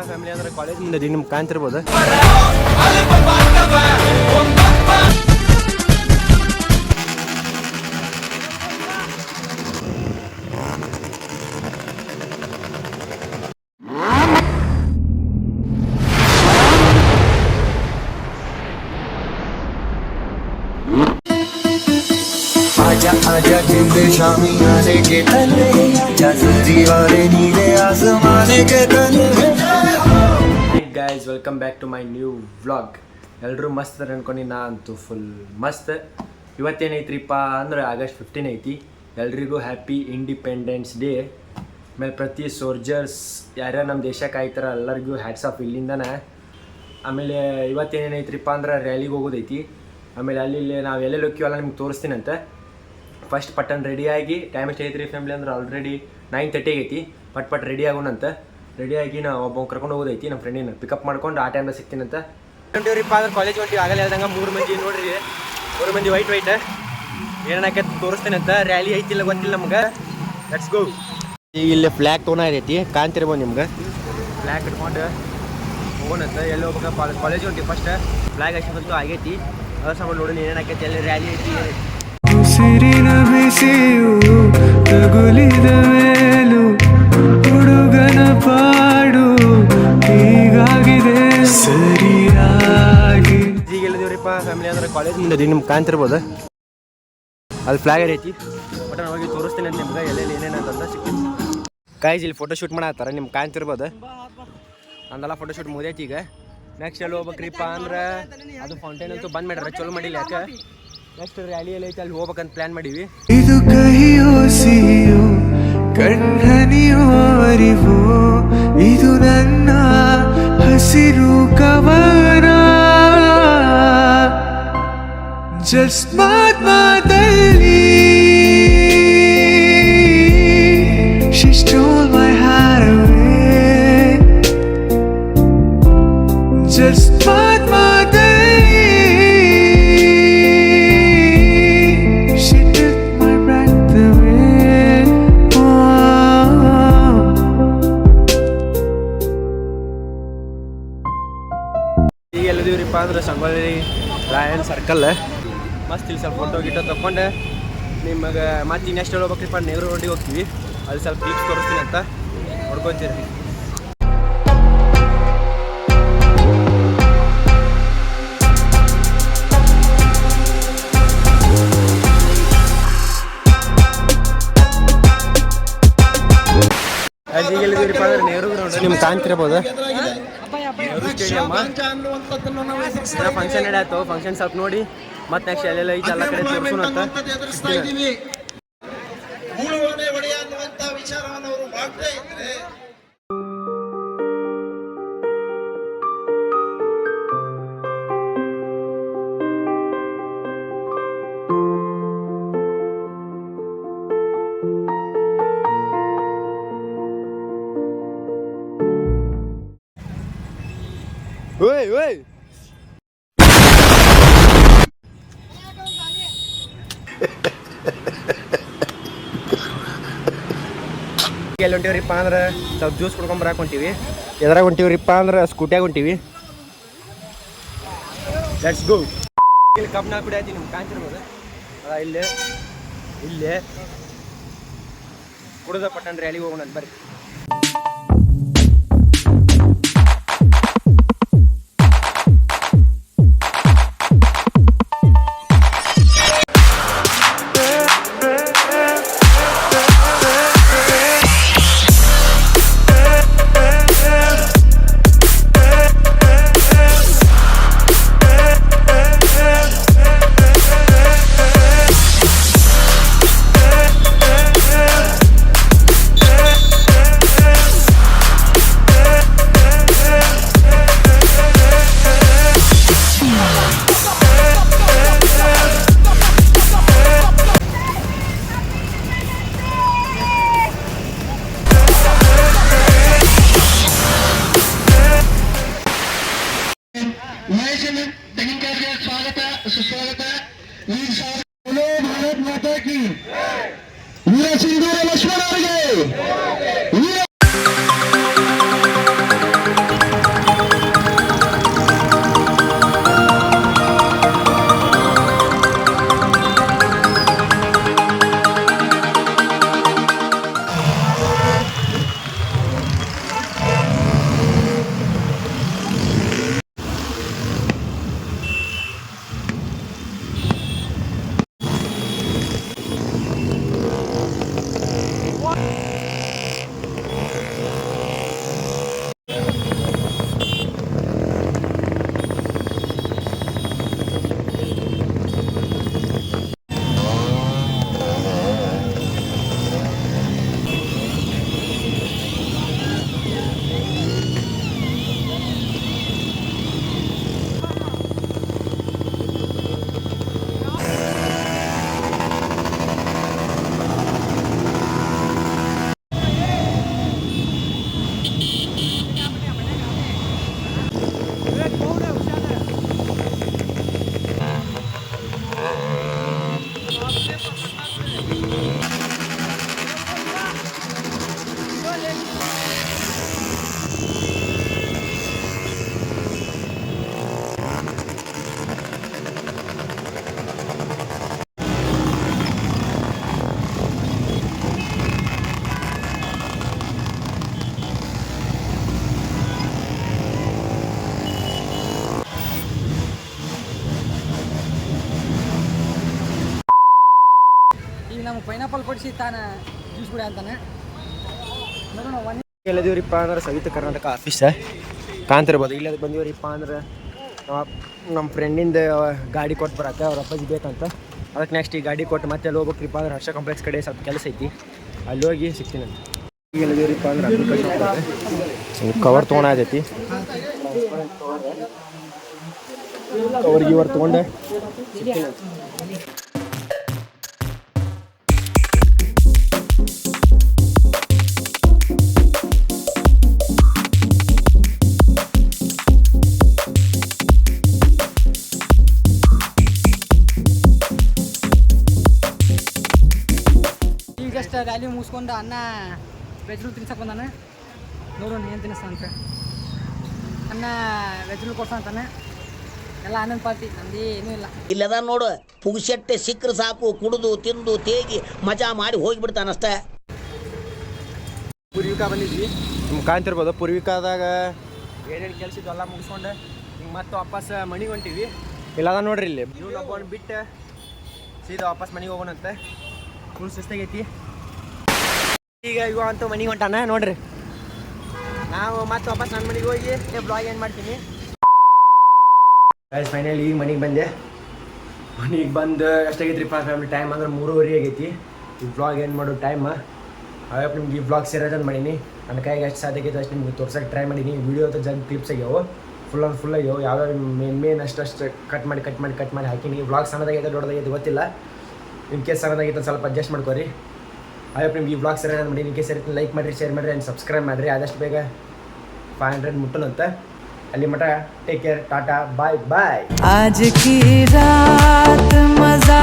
Family ಅಂದ್ರೆ college ಮುಂದೆ ನಿಮ್ಗೆ ಕಾಣ್ತಿರ್ಬೋದು. आजा आजा जिंदे शामी आने के तले आजा सजी वाले नीले आसमाने के तले. Hey guys, welcome back to my new vlog. ಎಲ್ಲರೂ ಮಸ್ತ್ ಅನ್ಕೊಂಡು ನಾ ಅಂತೂ ಫುಲ್ ಮಸ್ತ್. ಇವತ್ತೇನೈತ್ರಿಪ್ಪ ಅಂದ್ರೆ August 15 ಐತಿ. ಎಲ್ರಿಗೂ ಹ್ಯಾಪಿ ಇಂಡಿಪೆಂಡೆನ್ಸ್ ಡೇ. ಆಮೇಲೆ ಪ್ರತಿ ಸೋಲ್ಜರ್ಸ್ ಯಾರ್ಯಾರು ನಮ್ಮ ದೇಶಕ್ಕೆ ಆಯ್ತಾರ ಎಲ್ಲರಿಗೂ ಹ್ಯಾಟ್ಸ್ ಆಫ್ ಇಲ್ಲಿಂದನೇ. ಆಮೇಲೆ ಇವತ್ತೇನೇನೈತ್ರಿಪ್ಪ ಅಂದ್ರೆ ರ್ಯಾಲಿಗೆ ಹೋಗೋದೈತಿ. ಆಮೇಲೆ ಅಲ್ಲಿ ನಾವು ಎಲ್ಲೆಲ್ಲಿ ಹೋಗ್ತೀವಲ್ಲ ನಿಮ್ಗೆ ತೋರಿಸ್ತೀನಂತೆ. ಫಸ್ಟ್ ಪಟ್ಟನ್ ರೆಡಿಯಾಗಿ ಟೈಮ್ ಎಷ್ಟು ಐತ್ರಿ ಫ್ಯಾಮಿಲಿ ಅಂದ್ರೆ ಆಲ್ರೆಡಿ 9:30 ಆಗೈತಿ. ಪಟ್ ರೆಡಿ ಆಗೋಣಂತ. ರೆಡಿಯಾಗಿ ನಾವು ಒಬ್ಬ ಕರ್ಕೊಂಡು ಹೋಗೋದೈತಿ ನಮ್ಮ ಫ್ರೆಂಡಿನ ಪಿಕಪ್ ಮಾಡ್ಕೊಂಡು ಆ ಟೈಮ್ದಾಗ ಸಿಗ್ತೀನಂತ. ಹೊಂಟಿವ್ರಿಪ್ಪ ಅಂದ್ರೆ ಕಾಲೇಜ್ ಹೊಂಟಿವಿ. ಆಗಲ್ಲ ಹೇಳ್ದಂಗೆ 3 ಮಂದಿ ನೋಡ್ರಿ, 3 ಮಂದಿ ವೈಟ್ ಏನಕ್ಕೆ ತೋರಿಸ್ತೇನಂತ. ರ್ಯಾಲಿ ಐತಿಲ್ಲ ಗೊತ್ತಿಲ್ಲ ನಮ್ಗೆ. Let's go. ಈಗ ಇಲ್ಲಿ ಫ್ಲ್ಯಾಗ್ ತೊಗೊಂಡು ಐತಿ ಕಾಣ್ತಿರ್ಬೋದು ನಿಮ್ಗೆ. ಫ್ಲ್ಯಾಗ್ ಇಟ್ಕೊಂಡು ಹೋಗೋಣಂತ. ಎಲ್ಲಿ ಹೋಗ್ಬೇಕಪ್ಪ ಕಾಲೇಜ್ ಹೊಂಟಿವಿ. ಫಸ್ಟ್ ಫ್ಲ್ಯಾಗ್ ಹಚ್ಚಿದಂತೂ ಆಗೈತಿ. ಅದ್ರ ಸಂಬಂಧ ನೋಡಿ ಏನಾಕೈತಿ ಅಲ್ಲಿ ರ್ಯಾಲಿ ಐತಿ. ಉಸಿರಿನ ಬಿಸಿಯು ತಗುಲಿದ ಮೇಲೂ ಹುಡುಗನ ಪಾಡು ಹೀಗಾಗಿದೆ ಸರಿಯಾಗಿ. ಈಗ ಎಲ್ಲಿದ್ದೀವ್ರಿಪ್ಪ ಫ್ಯಾಮಿಲಿ ಅಂದ್ರೆ ಕಾಲೇಜ್ ಮುಂದೆ ನಿಮ್ಗೆ ಕಾಣ್ತಿರ್ಬೋದು. ಅಲ್ಲಿ ಫ್ಲ್ಯಾಗ್ ಐತಿ. ಬಟ್ ನಾನು ಹೋಗಿ ತೋರಿಸ್ತೀನಿ ಅಂತ ನಿಮ್ಗೆ ಎಲ್ಲೆಲ್ಲಿ ಏನೇನಂತ ಸಿಗ್ತೀನಿ. ಗೈಸ್ ಇಲ್ಲಿ ಫೋಟೋ ಶೂಟ್ ಮಾಡತ್ತಾರ ನಿಮ್ಗೆ ಕಾಣ್ತಿರ್ಬೋದು. ನಂದೆಲ್ಲ ಫೋಟೋ ಶೂಟ್ ಮುಗಿದೈತಿ. ಈಗ ನೆಕ್ಸ್ಟ್ ಎಲ್ಲಿ ಹೋಗ್ಬೇಕ್ರಿಪ್ಪ ಅಂದ್ರೆ ಅದು ಫೌಂಟೇನ್ ಅಂತೂ ಬಂದ್ ಮಾಡ್ಯಾರ, ಚಲೋ ಮಾಡಿಲ್ಲ. ಯಾಕೆ ನೆಕ್ಸ್ಟ್ ರ್ಯಾಲಿ ಎಲ್ಲ ಐತೆ ಅಲ್ಲಿ ಹೋಗ್ಬೇಕಂತ ಪ್ಲಾನ್ ಮಾಡೀವಿ. ಇದು ಕಹಿಯೋ ಸಿಹಿಯೋ ಕಣ್ಣನಿಯೋ ಅರಿವೋ ಇದು ನನ್ನ ಹಸಿರು ಕವನ. ಜಸ್ಟ್ ಮಾತಲ್ಲಿ she stole my heart away. Just ಮಾತಲ್ಲಿ she took my breath away. ಈಗ ಎಲ್ಲಿದ್ದೀವ್ರಿಪ್ಪ ಅಂದ್ರೆ ಸಂಗೊಳ್ಳಿ ರಾಯನ್ ಸರ್ಕಲ್. ಮಸ್ತ್ ಇಲ್ಲಿ ಸ್ವಲ್ಪ ಫೋಟೋ ಗಿಟೋ ತಗೊಂಡು ನಿಮಗೆ ಮತ್ತೆ ಇನ್ನೆಷ್ಟು ಹೋಗ್ಬೇಕ್ರಿಪ್ಪ ನೆಹರು ರೋಡಿಗೆ ಹೋಗ್ತೀವಿ. ಅಲ್ಲಿ ಸ್ವಲ್ಪ ಕ್ಲಿಪ್ಸ್ ತೋರಿಸ್ತೀನಿ ಅಂತ ನೋಡ್ಕೊತೀರಿ. ಈಗ ಎಲ್ಲಿದ್ದೀವ್ರಿಪ್ಪ ಅಂದ್ರೆ ನೆಹರು ಗ್ರೌಂಡ್ ನಿಮ್ಗೆ ಕಾಣ್ತಿರ್ಬೋದು. ನೆಹರು ಸ್ಟೇಡಿಯಮ್ ಫಂಕ್ಷನ್ ನಡೆಯಾಯ್ತು. ಫಂಕ್ಷನ್ ಸ್ವಲ್ಪ ನೋಡಿ ಮತ್ತೆ ನೆಕ್ಸ್ಟ್ ಎಲ್ಲೆಲ್ಲ ಐತೆ ಎಲ್ಲ ಕಡೆ ತೋರಿಸೋಣ ಅಂತ. ವಿಚಾರವನ್ನು ಅವರು ಮಾಡ್ತಾ ಇದ್ರೆ ಎಲ್ಲಿ ಹೊಂಟಿವ್ರಿಪ್ಪ ಅಂದ್ರೆ ಸ್ವಲ್ಪ ಜ್ಯೂಸ್ ಕುಡ್ಕೊಂಬರಕ್ಕೆ ಹೊಂಟೀವಿ. ಎದ್ರಾಗ ಹೊಂಟಿವ್ರಿಪ್ಪ ಅಂದ್ರೆ ಸ್ಕೂಟ್ಯಾಗ ಹೊಂಟೀವಿ. Let's go. ಇಲ್ಲಿ ಕಬ್ನ ಕುಡಿಯತ್ತಿ ನಿಮ್ಗೆ ಕಾಣ್ತಿರ್ಬೋದು. ಇಲ್ಲೇ ಕುಡಿದ ಪಟ್ಟಣ ರ್ಯಾಲಿಗೆ ಹೋಗೋಣ ಬರ್ರಿ. स्वागत सुस्वागत बोलो भारत माता की वीर सिंधूर लक्ष्मण ಆಪಲ್ ಕೊಡಿಸಿ ತಾನ ಜ್ಯೂಸ್ ಕುಡಿ ಅಂತಾನೆ ನೋಡೋಣ ಒಂದು ಎಲ್ಲದೀವ್ರಿಪ್ಪ ಅಂದ್ರೆ ಸಂಯುಕ್ತ ಕರ್ನಾಟಕ ಆಫೀಸ ಕಾಣ್ತಿರ್ಬೋದು. ಇಲ್ಲಿ ಅದಕ್ಕೆ ಬಂದೀವ್ರಿಪ್ಪ ಅಂದ್ರೆ ನಮ್ಮ ಫ್ರೆಂಡಿಂದ ಗಾಡಿ ಕೊಟ್ಟು ಬರತ್ತೆ ಅವ್ರ ಅಪ್ಪಾಜಿ ಬೇಕಂತ. ಅದಕ್ಕೆ ನೆಕ್ಸ್ಟ್ ಈ ಗಾಡಿ ಕೊಟ್ಟು ಮತ್ತೆ ಅಲ್ಲಿ ಹೋಗ್ಬೇಕ್ರಿಪ್ಪ ಅಂದ್ರೆ ಹರ್ಷ ಕಾಂಪ್ಲೆಕ್ಸ್ ಕಡೆ ಸ್ವಲ್ಪ ಕೆಲಸ ಐತಿ, ಅಲ್ಲಿ ಹೋಗಿ ಸಿಗ್ತೀನಿ ಅಂತ. ಈಗ ಎಲ್ಲದೀವ್ರಿಪ್ಪ ಅಂದ್ರೆ ಕವರ್ ತೊಗೊಳತೈತಿ. ಕವರ್ಗೆ ಇವರು ತೊಗೊಂಡೆ ಸಿಗ್ತೀನಿ ಅಂತ. ಈಗಷ್ಟು ರ್ಯಾಲಿ ಮುಗಿಸ್ಕೊಂಡು ಅನ್ನ ವೆಜ್ಲು ತಿನ್ಸಕ್ಕೆ ಬಂದಾನೆ. ನೋಡೋಣ ಏನು ತಿನ್ನಿಸ್ತ ಅಂತ. ಅನ್ನ ವೆಜ್ಲು ಕೊಡ್ಸ ಅಂತಾನೆ. ಎಲ್ಲ ಆನಂದ್ ಪಾರ್ಟಿ, ನಮ್ದು ಏನೂ ಇಲ್ಲ. ಇಲ್ಲದ ನೋಡು, ಪುಗ್ಸೆಟ್ಟೆ ಸಿಕ್ಕರೆ ಸಾಕು, ಕುಡಿದು ತಿಂದು ತೇಗಿ ಮಜಾ ಮಾಡಿ ಹೋಗಿಬಿಡ್ತಾನಷ್ಟೇ. ಪೂರ್ವಿಕಾ ಬಂದಿದ್ವಿ, ನಿಮ್ಗೆ ಕಾಣ್ತಿರ್ಬೋದು. ಪೂರ್ವಿಕಾದಾಗ ಏನೇನು ಕೆಲಸ ಇದ್ದು ಎಲ್ಲ ಮುಗಿಸ್ಕೊಂಡು ಹಿಂಗೆ ಮತ್ತೆ ವಾಪಸ್ ಮನೆಗೆ ಹೊಂಟೀವಿ. ಇಲ್ಲದ ನೋಡ್ರಿ ಇಲ್ಲಿ ಇವ್ನು ಒಬ್ಬನು ಬಿಟ್ಟು ಸೀದಾ ವಾಪಸ್ ಮನೆಗೆ ಹೋಗೋಣಂತೆ. ಫುಲ್ ಸುಸ್ತಾಗೈತಿ. ಈಗ ಇವ ಅಂತೂ ಮನೆಗೆ ಹೊಂಟಾನ ನೋಡ್ರಿ. ನಾವು ಮತ್ತೆ ವಾಪಸ್ ನನ್ನ ಮನೆಗೆ ಹೋಗಿ ಬ್ಲಾಗ್ ಏನು ಮಾಡ್ತೀನಿ. ಗೈಸ್ ಫೈನಲಿ ಈಗ ಮನೆಗೆ ಬಂದೆ. ಮನೆಗೆ ಬಂದು ಎಷ್ಟಾಗೈತ್ರಿಪ್ಪ ಫ್ಯಾಮಿಲಿ ಟೈಮ್ ಅಂದ್ರೆ 3:30 ಆಗೈತಿ. ಈ ಬ್ಲಾಗ್ ಏನು ಮಾಡೋ ಟೈಮ್ ಅವತ್ತು ನಿಮ್ಗೆ ಈ ಬ್ಲಾಗ್ ಸೇರೋದನ್ನು ಮಾಡೀನಿ. ನನ್ನ ಕೈಗೆ ಎಷ್ಟು ಸಾಧ್ಯ ಆಗೈತೆ ಅಷ್ಟು ನಿಮ್ಗೆ ತೋರ್ಸೋಕೆ ಟ್ರೈ ಮಾಡೀನಿ. ವೀಡಿಯೋ ಅಂತ ಜಗ್ ಕ್ಲಿಪ್ಸ್ ಆಗ್ಯಾವು, ಫುಲ್ ಆಗ್ಯಾವು. ಯಾವ್ಯಾವ ಮೇನ್ ಅಷ್ಟು ಕಟ್ ಮಾಡಿ ಹಾಕೀನಿ. ಬ್ಲಾಗ್ ಸಣ್ಣದಾಗೈತೆ ದೊಡ್ಡದಾಗೈತೆ ಗೊತ್ತಿಲ್ಲ. ಇನ್ ಕೇಸ್ ಸಣ್ಣದಾಗೈತೆ ಸ್ವಲ್ಪ ಅಡ್ಜಸ್ಟ್ ಮಾಡ್ಕೊರಿ. ಅವತ್ತು ನಿಮ್ಗೆ ಈ ಬ್ಲಾಗ್ ಸೇರೋದನ್ನು ಮಾಡೀನಿ. ಇನ್ ಕೇಸ್ ಸೇರಿ ಲೈಕ್ ಮಾಡಿರಿ, ಶೇರ್ ಮಾಡಿರಿ ಆ್ಯಂಡ್ ಸಬ್ಸ್ಕ್ರೈಬ್ ಮಾಡಿರಿ. ಆದಷ್ಟು ಬೇಗ 500 ಮುಟ್ಟನಂತ. ಅಲ್ಲಿ ಮಟ ಟೇಕ್ ಕೇರ್, ಟಾಟಾ, ಬಾಯ್ ಬಾಯ್. आज की रात मजा